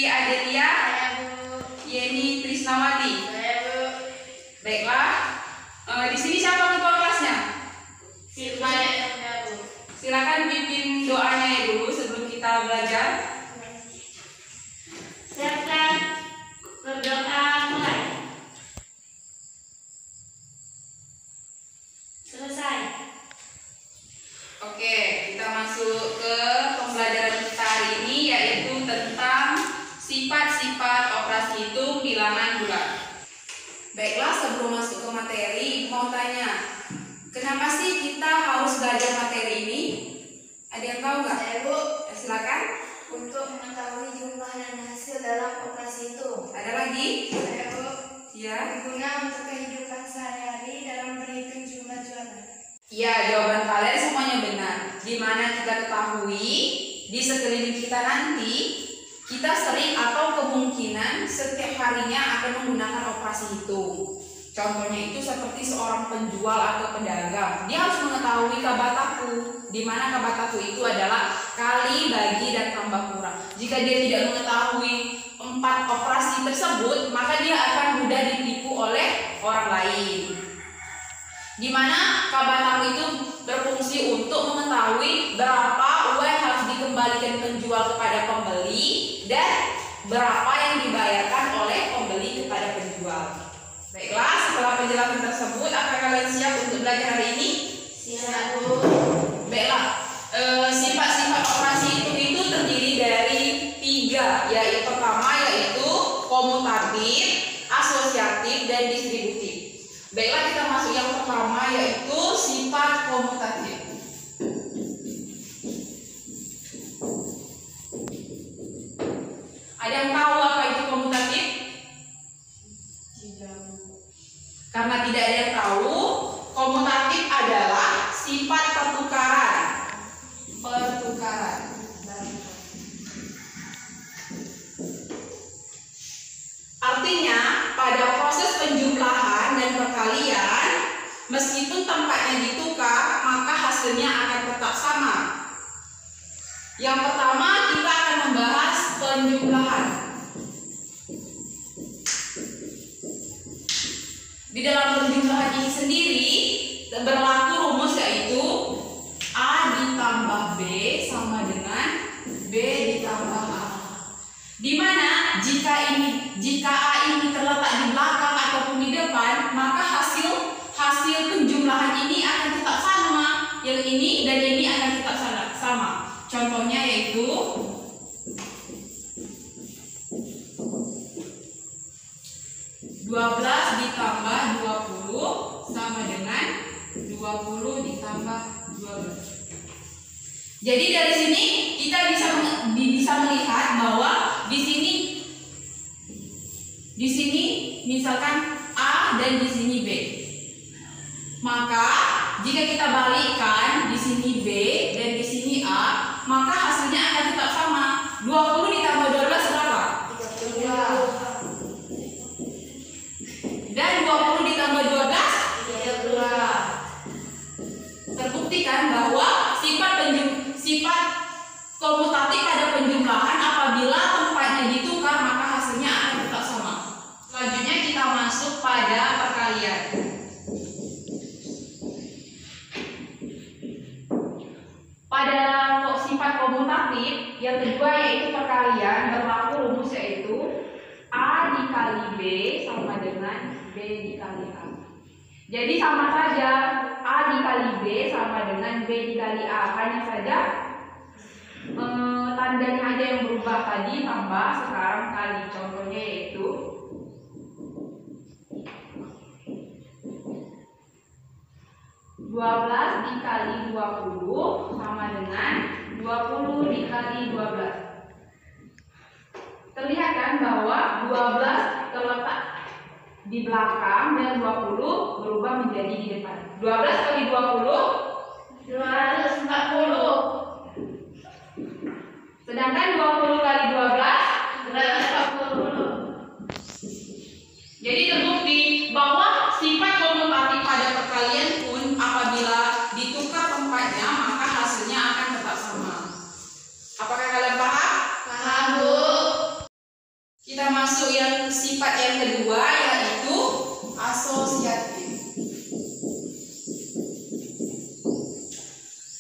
Sri Adelia. Saya, Bu. Yeni Trisnawati. Saya, Bu. Baiklah. Di sini siapa ketua kelasnya? Saya, Bu. Silakan pimpin doanya dulu sebelum kita belajar. Silakan berdoa mulai. Selesai. Oke, kita masuk ke pembelajaran kita hari ini, yaitu tentang sifat-sifat operasi hitung bilangan bulat. Baiklah, sebelum masuk ke materi, mau tanya, kenapa sih kita harus belajar materi ini? Ada yang tahu nggak? Saya, Bu. Silakan. Untuk mengetahui jumlah dan hasil dalam operasi itu. Ada lagi? Saya, Bu. Ya. Berguna untuk kehidupan sehari-hari dalam berhitung jumlah jualan. Ya, jawaban kalian semuanya benar. Dimana kita ketahui di sekeliling kita nanti, kita sering atau kemungkinan setiap harinya akan menggunakan operasi hitung. Contohnya itu seperti seorang penjual atau pedagang. Dia harus mengetahui kabataku, di mana kabataku itu adalah kali, bagi, dan tambah kurang. Jika dia tidak mengetahui 4 operasi tersebut, maka dia akan mudah ditipu oleh orang lain. Di mana kabataku itu berfungsi untuk mengetahui berapa uang yang harus dikembalikan penjual kepada pembeli dan berapa yang dibayarkan oleh pembeli kepada penjual. Baiklah, setelah penjelasan tersebut, apakah kalian siap untuk belajar hari ini? Siap, Bu. Baiklah, sifat-sifat operasi hitung itu terdiri dari 3, yaitu pertama yaitu komutatif, asosiatif, dan distributif. Baiklah, kita masuk yang pertama yaitu sifat komutatif. Ada yang tahu apa itu komutatif? Karena tidak ada yang tahu, komutatif adalah sifat pertukaran. Artinya, pada proses penjumlahan dan perkalian, meskipun tempatnya ditukar, maka hasilnya akan tetap sama. Yang pertama, kita akan membahas penjumlahan. Di dalam penjumlahan ini sendiri berlaku rumus yaitu A ditambah B sama dengan B ditambah A. Di mana jika A ini terletak di belakang ataupun di depan, maka hasil penjumlahan ini akan tetap sama. Yang ini dan ini akan tetap sama. Contohnya yaitu 12 ditambah 20 sama dengan 20 ditambah 12. Jadi dari sini kita bisa melihat bahwa di sini misalkan A dan di sini B. Maka jika kita balikkan di sini B dan di sini A, maka hasilnya akan tetap sama. 20 ditambah 12 berapa? 32. Dan 20 ditambah 12 32. terbuktikan bahwa sifat komutatif pada penjumlahan apabila tempatnya ditukar maka hasilnya akan tetap sama. Selanjutnya kita masuk pada perkalian. Pada sifat komutatif yang kedua yaitu perkalian, berlaku rumus yaitu A dikali B sama dengan B dikali A. Jadi sama saja, A dikali B sama dengan B dikali A. Hanya saja tandanya aja yang berubah, tadi tambah, sekarang kali. Contohnya yaitu 12 dikali 20 sama dengan 20 dikali 12. Terlihat kan bahwa 12 terletak di belakang dan 20 berubah menjadi di depan. 12 kali 20 240. sedangkan 20 kali 12 240. Jadi terbukti bahwa sifat komutatif pada perkalian pun apabila ditukar tempatnya maka hasilnya akan tetap sama. Apakah kalian paham? Paham, Bu. Kita masuk yang sifat yang kedua, yaitu asosiatif.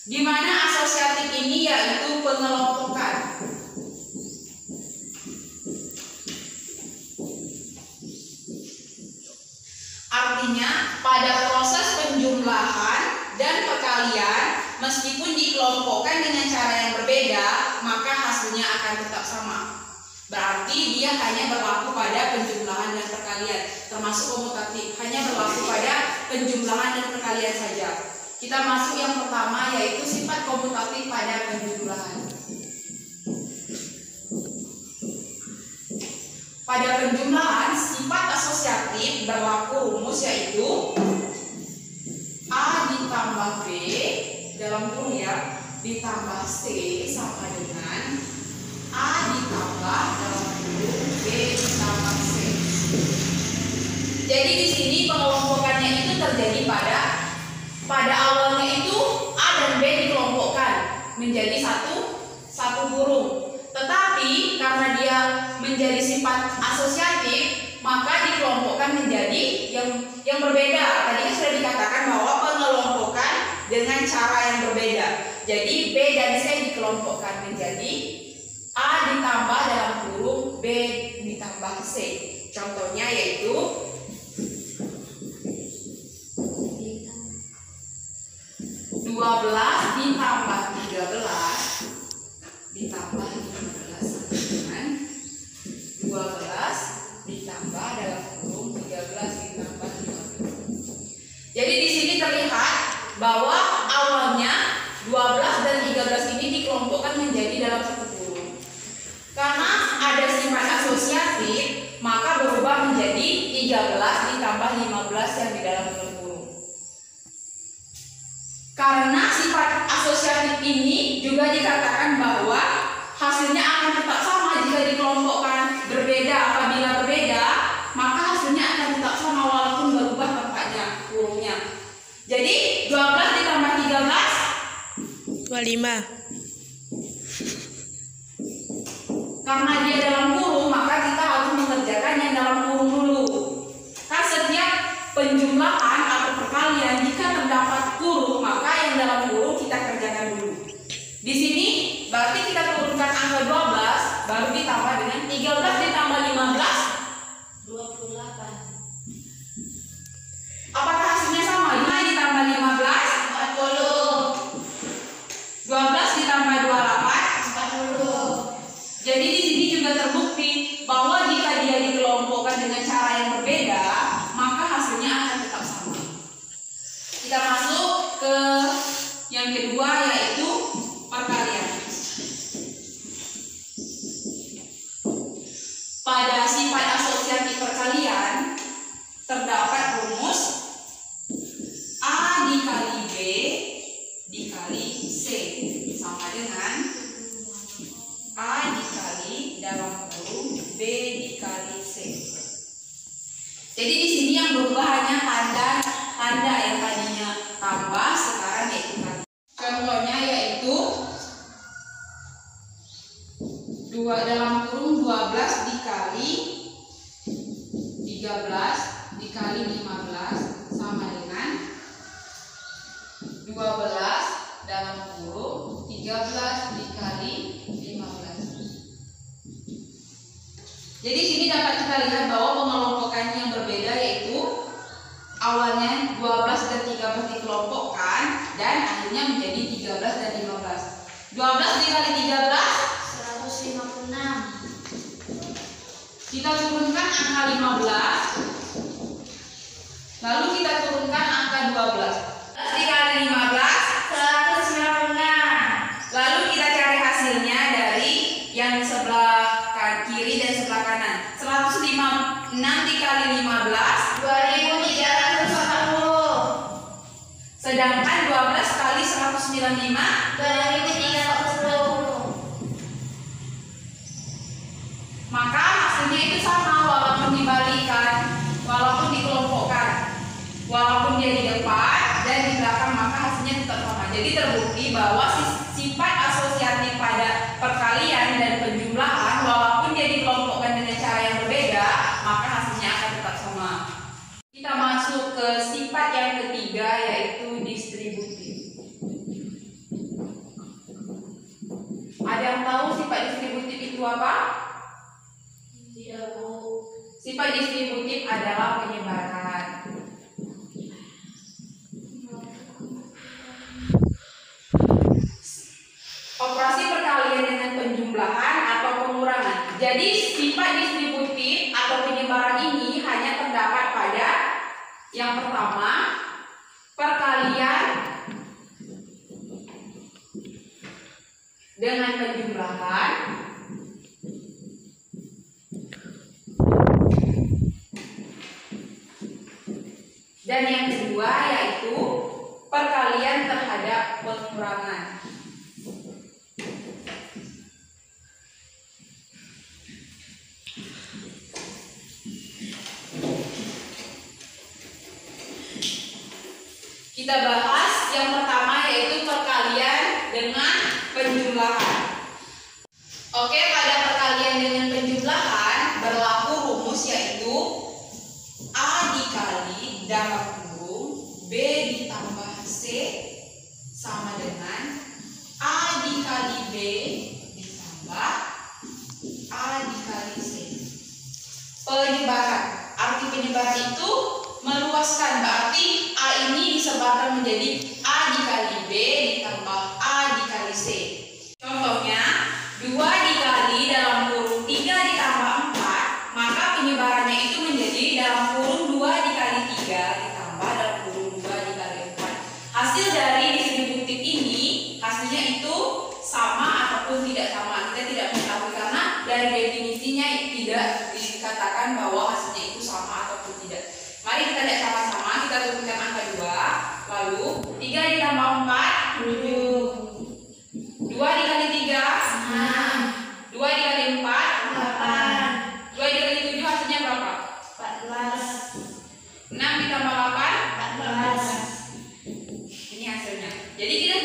Di mana asosiatif ini yaitu pengelompokan. Artinya pada proses penjumlahan dan perkalian, meskipun dikelompokkan dengan cara yang berbeda, maka hasilnya akan tetap sama. Berarti dia hanya berlaku pada penjumlahan dan perkalian, termasuk komutatif, hanya berlaku pada penjumlahan dan perkalian saja. Kita masuk yang pertama, yaitu sifat komutatif pada penjumlahan. Pada penjumlahan, sifat asosiatif berlaku rumus yaitu A ditambah B dalam kurung ya, ditambah C sama dengan A ditambah dalam kurung B ditambah C. Jadi di sini pengelompokannya itu terjadi pada awalnya itu A dan B dikelompokkan menjadi satu kurung. Tetapi karena dia menjadi sifat asosiatif, maka dikelompokkan menjadi yang berbeda. Tadi kan sudah dikatakan bahwa pengelompokan dengan cara yang berbeda. Jadi B dan C dikelompokkan menjadi A ditambah dalam kurung B ditambah C. Contohnya yaitu 12 ditambah 13 ditambah 15 dengan 12 ditambah dalam kurung 13 ditambah 15. Jadi di sini terlihat bahwa awalnya 12 dan 13 ini dikelompokkan menjadi dalam satu kurung. Karena ada sifat asosiatif, maka berubah menjadi 13 ditambah 15 yang di dalam kurung. Karena sifat asosiatif ini juga dikatakan bahwa hasilnya akan tetap sama jika dikelompokkan. Berbeda apabila berbeda, maka hasilnya akan tetap sama walaupun berubah tempatnya, kurungnya. Jadi 12 ditambah 13 25. Karena dia dalam kurung, maka kita harus mengerjakan yang dalam kurung dulu. Kan setiap penjumlahan atau perkalian jika terdapat kurung, maka yang dalam kurung kita kerjakan dulu. Di sini berarti kita turunkan angka 12 baru ditambah dengan 13 ditambah 15 28. Apakah hasilnya sama? 5 ditambah 15 40. 12 ditambah 28 40. Jadi di sini juga terbukti bahwa jika dia dikelompokkan dengan cara yang berbeda, maka hasilnya akan tetap sama. Kita masuk ke yang kedua, yaitu perkalian. Pada sifat asosiatif perkalian terdapat rumus A dikali B dikali C sama dengan A dikali dalam kurung B dikali C. Jadi di sini yang berubah hanya tanda yang tadinya tambah sekarang yaitu kali. Contohnya yaitu 2 dalam kurung 12 dikali 13 dikali 15 sama dengan 12 dalam kurung 13 dikali 15. Jadi sini dapat kita lihat bahwa pengelompokan yang berbeda yaitu awalnya 12 dan 13 dikelompokkan dan akhirnya menjadi 13 dan 15. 12 dikali 13 156. kita turunkan angka 15, lalu kita turunkan angka 12. Dikali 15 196. Lalu kita cari hasilnya dari yang sebelah kiri dan sebelah kanan. 156 dikali 15 2340. Sedangkan 12 kali 195 2340. Maka hasilnya itu sama walaupun dibalikan, walaupun dikelompokkan, walaupun dia di depan dan di belakang, maka hasilnya tetap sama. Jadi terbukti bahwa sifat asosiatif pada perkalian dan penjumlahan walaupun dia dikelompokkan dengan cara yang Sifat distributif adalah penyebaran. Operasi perkalian dengan penjumlahan atau pengurangan. Jadi sifat distributif atau penyebaran ini hanya terdapat pada yang pertama, perkalian dengan penjumlahan, dan yang kedua yaitu perkalian terhadap pengurangan. Kita bahas yang pertama yaitu perkalian dengan penjumlahan. Oke, pada perkalian dengan penjumlahan berlaku rumus yaitu A dikali dalam kurung B ditambah C sama dengan A dikali B ditambah A dikali C. Penyebaran. Arti penyebaran itu meluaskan, berarti A ini disebarkan menjadi A dikali B ditambah A dikali C. Contohnya 2 dikali dalam kurung 3 ditambah 4, maka penyebarannya itu menjadi dalam kurung 2 dikali 3 ditambah dalam kurung 2 dikali 4. Hasil dari distributif ini hasilnya itu sama ataupun tidak sama, kita tidak mengetahui karena dari definisinya tidak dikatakan bahwa hasilnya itu sama ataupun tidak. Mari kita lihat sama-sama, kita turunkan angka 2, lalu 3 ditambah 4, 7. 2 dikali 3, 6. 2 dikali 4, 8. 2 dikali 7 hasilnya berapa? 14. 6 ditambah 8, 14. Ini hasilnya. Jadi kita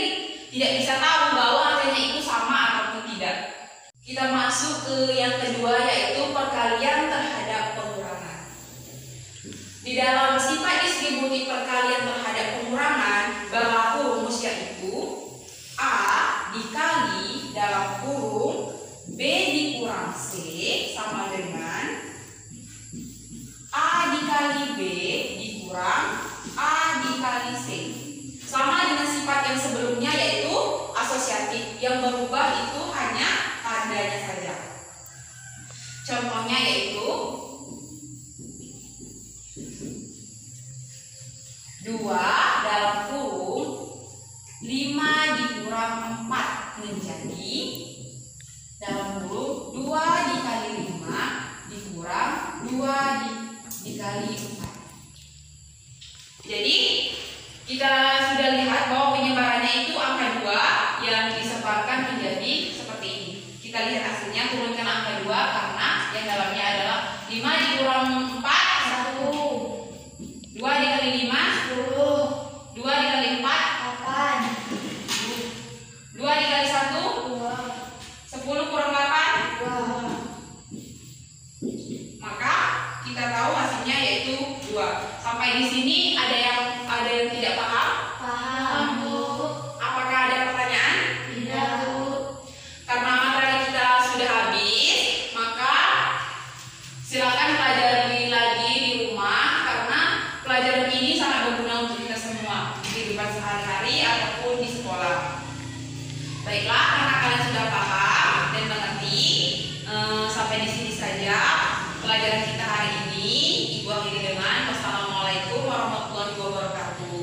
tidak bisa tahu bahwa hasilnya itu sama ataupun tidak. Kita masuk ke yang kedua yaitu perkalian terhadap pengurangan. Di dalam sifat distributif perkalian terhadap pengurangan berlaku rumus yaitu A dikali dalam kurung B dikurang C sama dengan A dikali B dikurang A dikali C. Sama dengan sifat yang sebelumnya yaitu asosiatif, yang berubah itu hanya tandanya saja. Contohnya yaitu 2 dalam kurung 5 dikurang 4 menjadi dalam kurung 2 dikali 5 dikurang 2 dikali 4. Jadi kita sudah lihat bahwa penyebarannya itu angka 2 yang disebarkan menjadi seperti ini. Kita lihat hasilnya, turunkan angka 2 karena yang dalamnya adalah 5 dikurang 4, 1. 2 dikali 5, 10. 2 dikali 4, 8. 2 dikali 1, 2. 10 kurang 8, 2. Maka kita tahu hasilnya yaitu 2. Sampai di sini ada yang tidak paham? Paham, Bu. Apakah ada pertanyaan? Tidak, Bu. Karena materi kita sudah habis, maka silakan pelajari lagi di rumah karena pelajaran ini sangat berguna untuk kita semua di kehidupan sehari-hari ataupun di sekolah. Baiklah, karena kalian sudah paham dan mengerti, sampai di sini saja pelajaran kita hari ini. Ibu akhiri dengan wassalamualaikum warahmatullahi wabarakatuh.